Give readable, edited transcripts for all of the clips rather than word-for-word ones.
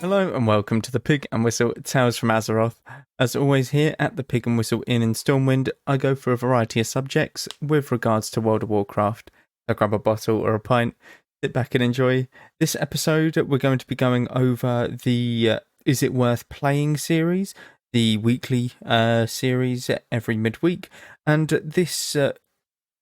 Hello and welcome to the Pig and Whistle Tales from Azeroth. As always, here at the Pig and Whistle Inn in Stormwind, I go for a variety of subjects with regards to World of Warcraft. I grab a bottle or a pint, sit back and enjoy. This episode, we're going to be going over the Is It Worth Playing series, the weekly series every midweek, and this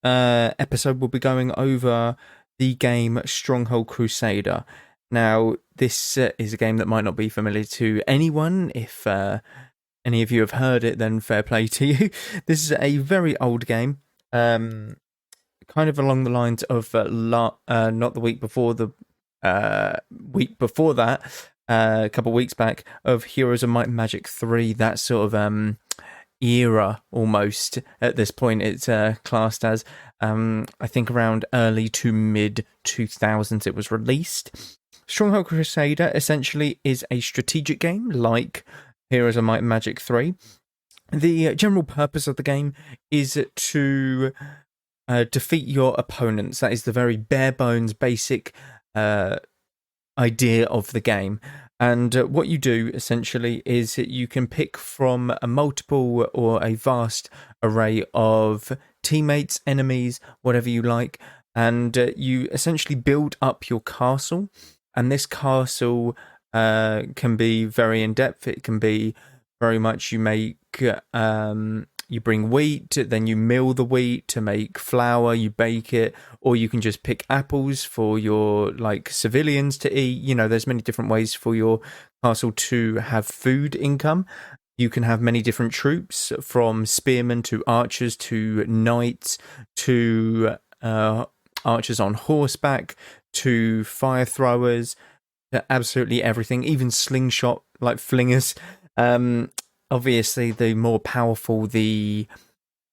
episode will be going over the game Stronghold Crusader. Now, this is a game that might not be familiar to anyone. If any of you have heard it, then fair play to you. This is a very old game, kind of along the lines of not the week before, the week before that, a couple of weeks back, of Heroes of Might and Magic 3, that sort of era almost. At this point, it's classed as, I think around early to mid 2000s it was released. Stronghold Crusader essentially is a strategic game like Heroes of Might and Magic 3. The general purpose of the game is to defeat your opponents. That is the very bare bones, basic idea of the game. And what you do essentially is you can pick from a multiple or a vast array of teammates, enemies, whatever you like, and you essentially build up your castle. And this castle can be very in-depth. It can be very much you make, you bring wheat, then you mill the wheat to make flour, you bake it, or you can just pick apples for your, civilians to eat. You know, there's many different ways for your castle to have food income. You can have many different troops, from spearmen to archers to knights to archers on horseback to fire throwers, to absolutely everything, even slingshot flingers. Obviously, the more powerful the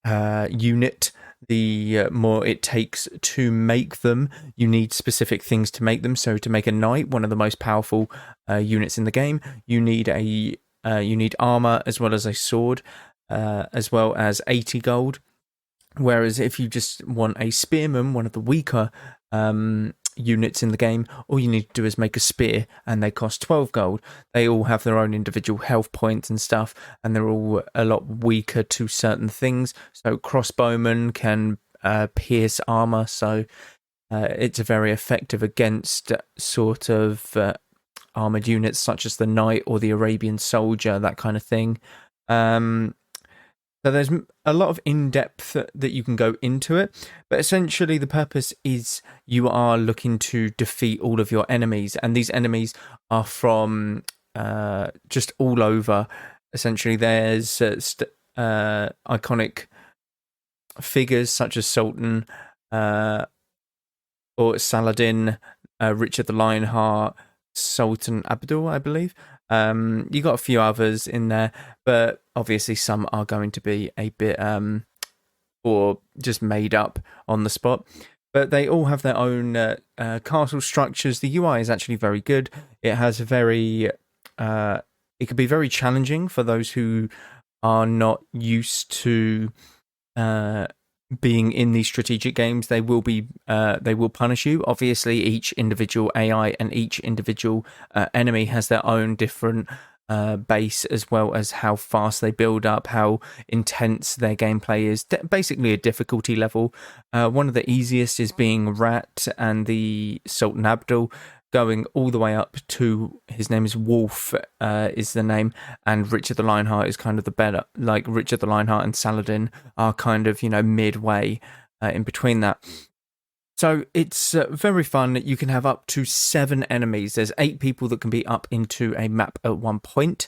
unit, the more it takes to make them. You need specific things to make them. So to make a knight, one of the most powerful units in the game, you need armor as well as a sword, as well as 80 gold. Whereas if you just want a spearman, one of the weaker units in the game, all you need to do is make a spear, and they cost 12 gold. They all have their own individual health points and stuff, and they're all a lot weaker to certain things. So crossbowmen can pierce armor, so it's very effective against sort of armored units such as the knight or the Arabian soldier, that kind of thing. So there's a lot of in-depth that you can go into it, but essentially the purpose is you are looking to defeat all of your enemies, and these enemies are from just all over. Essentially, there's iconic figures such as Sultan or Saladin, Richard the Lionheart, Sultan Abdul, I believe. You got a few others in there, but obviously some are going to be a bit or just made up on the spot. But they all have their own castle structures. The UI is actually very good. It has it can be very challenging for those who are not used to being in these strategic games. They will punish you. Obviously, each individual AI and each individual enemy has their own different base, as well as how fast they build up, how intense their gameplay is. Basically, a difficulty level. One of the easiest is being Rat and the Sultan Abdul, going all the way up to, his name is Wolf, is the name, and Richard the Lionheart is kind of the better. Like Richard the Lionheart and Saladin are kind of, midway in between that. So it's very fun. You can have up to 7 enemies. There's 8 people that can be up into a map at one point.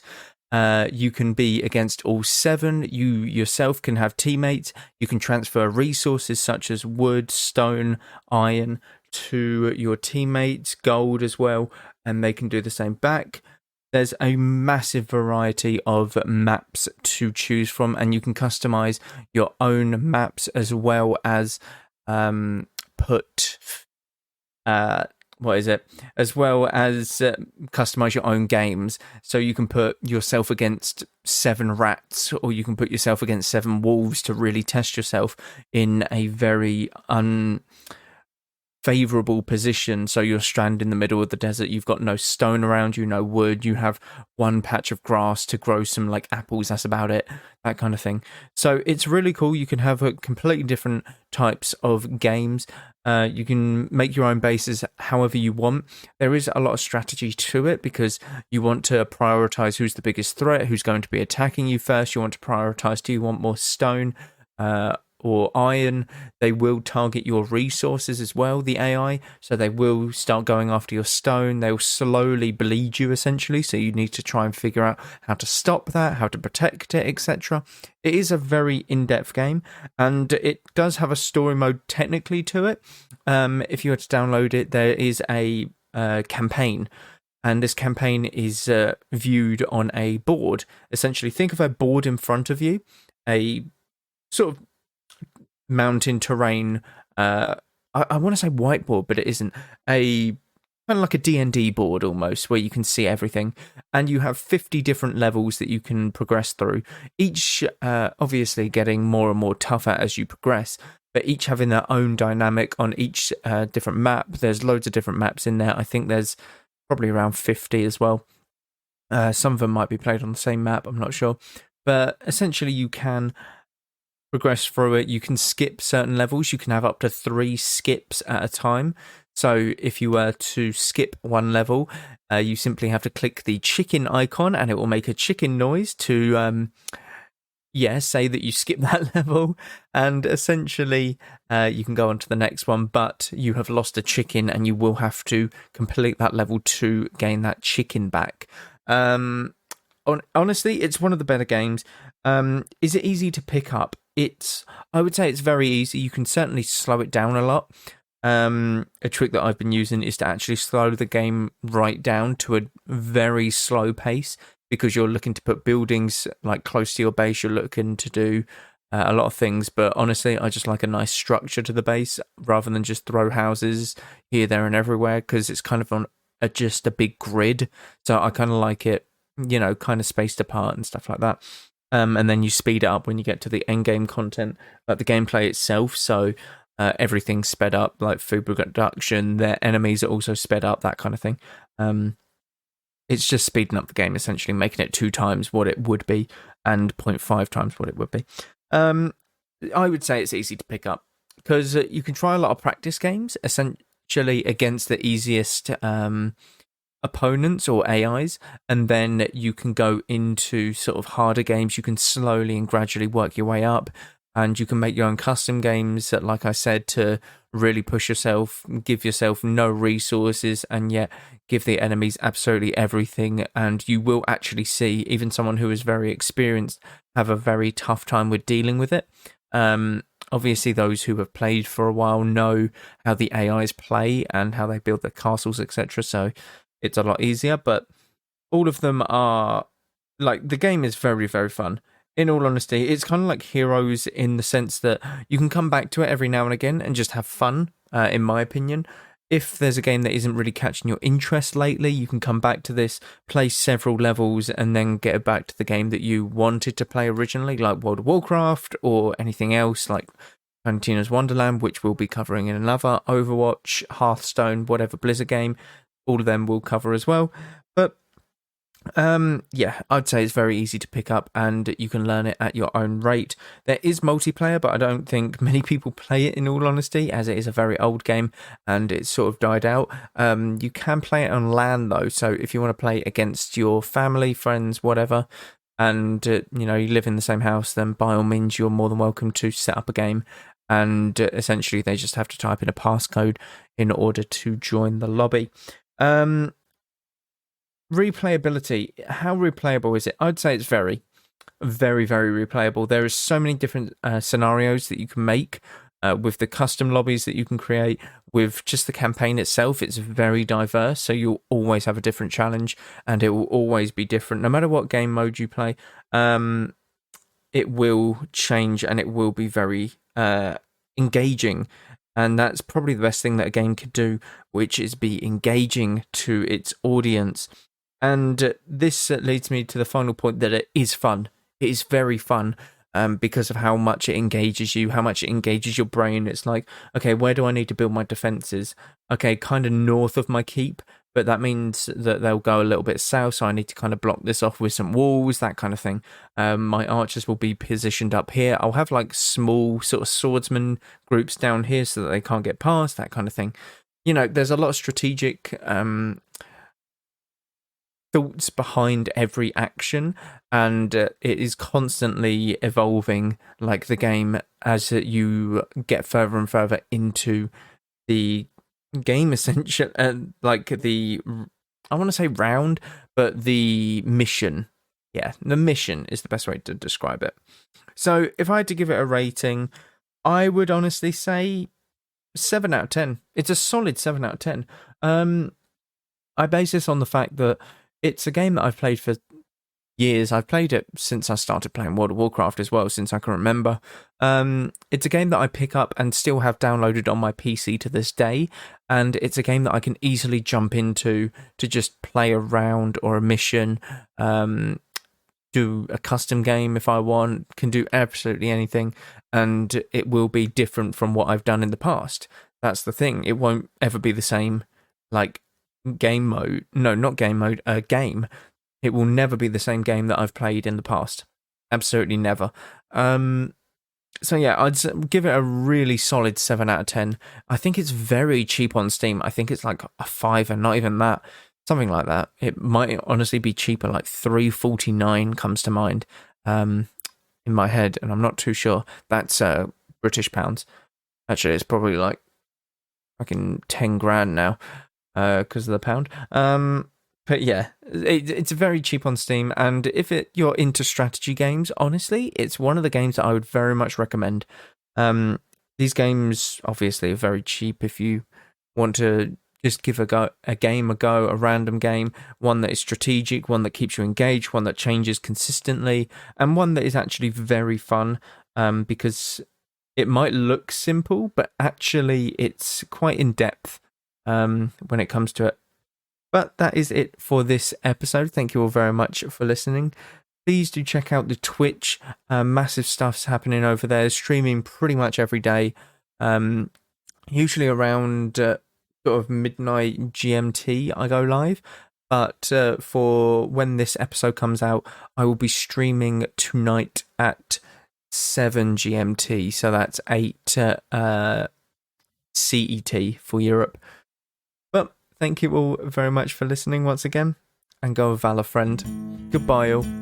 You can be against all 7. You yourself can have teammates. You can transfer resources such as wood, stone, iron to your teammates, gold as well, and they can do the same back. There's a massive variety of maps to choose from, and you can customize your own maps as well as customize your own games. So you can put yourself against 7 rats, or you can put yourself against 7 wolves to really test yourself in a very favorable position, so you're stranded in the middle of the desert, you've got no stone around you, no wood, you have one patch of grass to grow some like apples, that's about it, that kind of thing. So it's really cool. You can have a completely different types of games. You can make your own bases however you want. There is a lot of strategy to it because you want to prioritize who's the biggest threat, who's going to be attacking you first. You want to prioritize, do you want more stone or iron? They will target your resources as well, the AI, so they will start going after your stone. They'll slowly bleed you essentially, so you need to try and figure out how to stop that, how to protect it, etc. It is a very in-depth game, and it does have a story mode technically to it. If you were to download it, there is a campaign, and this campaign is viewed on a board. Essentially, think of a board in front of you, a sort of mountain terrain. I want to say whiteboard, but it isn't. A kind of like a D&D board almost, where you can see everything, and you have 50 different levels that you can progress through, each obviously getting more and more tougher as you progress, but each having their own dynamic on each different map. There's loads of different maps in there. I think there's probably around 50 as well. Some of them might be played on the same map, I'm not sure, but essentially you can progress through it. You can skip certain levels. You can have up to 3 skips at a time. So if you were to skip one level, you simply have to click the chicken icon and it will make a chicken noise to say that you skip that level, and essentially you can go on to the next one, but you have lost a chicken and you will have to complete that level to gain that chicken back. Honestly, it's one of the better games. Is it easy to pick up? I would say it's very easy. You can certainly slow it down a lot. A trick that I've been using is to actually slow the game right down to a very slow pace, because you're looking to put buildings like close to your base. You're looking to do a lot of things, but honestly, I just like a nice structure to the base rather than just throw houses here, there, and everywhere, because it's kind of on just a big grid. So I kind of like it, kind of spaced apart and stuff like that. And then you speed it up when you get to the end game content, like the gameplay itself. So everything's sped up, like food production. Their enemies are also sped up, that kind of thing. It's just speeding up the game, essentially making it 2 times what it would be and 0.5 times what it would be. I would say it's easy to pick up because you can try a lot of practice games, essentially against the easiest opponents or AIs, and then you can go into sort of harder games. You can slowly and gradually work your way up, and you can make your own custom games that, like I said, to really push yourself, give yourself no resources, and yet give the enemies absolutely everything. And you will actually see even someone who is very experienced have a very tough time with dealing with it. Obviously, those who have played for a while know how the AIs play and how they build their castles, etc. So it's a lot easier, but all of them are, like, the game is very, very fun. In all honesty, it's kind of like Heroes in the sense that you can come back to it every now and again and just have fun, in my opinion. If there's a game that isn't really catching your interest lately, you can come back to this, play several levels, and then get back to the game that you wanted to play originally, like World of Warcraft or anything else, like Tina's Wonderland, which we'll be covering in another, Overwatch, Hearthstone, whatever Blizzard game. All of them will cover as well. But I'd say it's very easy to pick up and you can learn it at your own rate. There is multiplayer, but I don't think many people play it, in all honesty, as it is a very old game and it's sort of died out. You can play it on LAN though, so if you want to play against your family, friends, whatever, and you live in the same house, then by all means you're more than welcome to set up a game, and essentially they just have to type in a passcode in order to join the lobby. Replayability. How replayable is it? I'd say it's very, very, very replayable. There are so many different scenarios that you can make with the custom lobbies that you can create, with just the campaign itself. It's very diverse, so you'll always have a different challenge and it will always be different. No matter what game mode you play, it will change and it will be very engaging. And that's probably the best thing that a game could do, which is be engaging to its audience. And this leads me to the final point, that it is fun. It is very fun. because of how much it engages you, how much it engages your brain. It's like, okay, where do I need to build my defenses? Okay, kind of north of my keep, but that means that they'll go a little bit south, so I need to kind of block this off with some walls, that kind of thing. My archers will be positioned up here. I'll have like small sort of swordsman groups down here so that they can't get past, that kind of thing. You know, there's a lot of strategic thoughts behind every action, and it is constantly evolving, like the game, as you get further and further into the game, essentially. Like the, I want to say round, but the mission. Yeah, the mission is the best way to describe it. So if I had to give it a rating, I would honestly say 7 out of 10. It's a solid 7 out of 10. I base this on the fact that it's a game that I've played for years. I've played it since I started playing World of Warcraft as well, since I can remember. It's a game that I pick up and still have downloaded on my PC to this day, and it's a game that I can easily jump into to just play a round or a mission, do a custom game if I want, can do absolutely anything, and it will be different from what I've done in the past. That's the thing. It won't ever be the same, like, game mode. No, not game mode, game. It will never be the same game that I've played in the past. Absolutely never. So yeah, I'd give it a really solid 7 out of 10. I think it's very cheap on Steam. I think it's like a £5, and not even that. Something like that. It might honestly be cheaper, like $3.49 comes to mind in my head, and I'm not too sure. That's British pounds. Actually, it's probably like fucking 10 grand now because of the pound. But yeah, it's very cheap on Steam, and if you're into strategy games, honestly, it's one of the games that I would very much recommend. These games obviously are very cheap if you want to just give a random game, one that is strategic, one that keeps you engaged, one that changes consistently, and one that is actually very fun, because it might look simple, but actually it's quite in-depth when it comes to it. But that is it for this episode. Thank you all very much for listening. Please do check out the Twitch. Massive stuff's happening over there, streaming pretty much every day. Usually around sort of midnight GMT, I go live. But for when this episode comes out, I will be streaming tonight at 7 GMT. So that's 8 CET for Europe. But thank you all very much for listening once again, and go with Valor, friend. Goodbye all.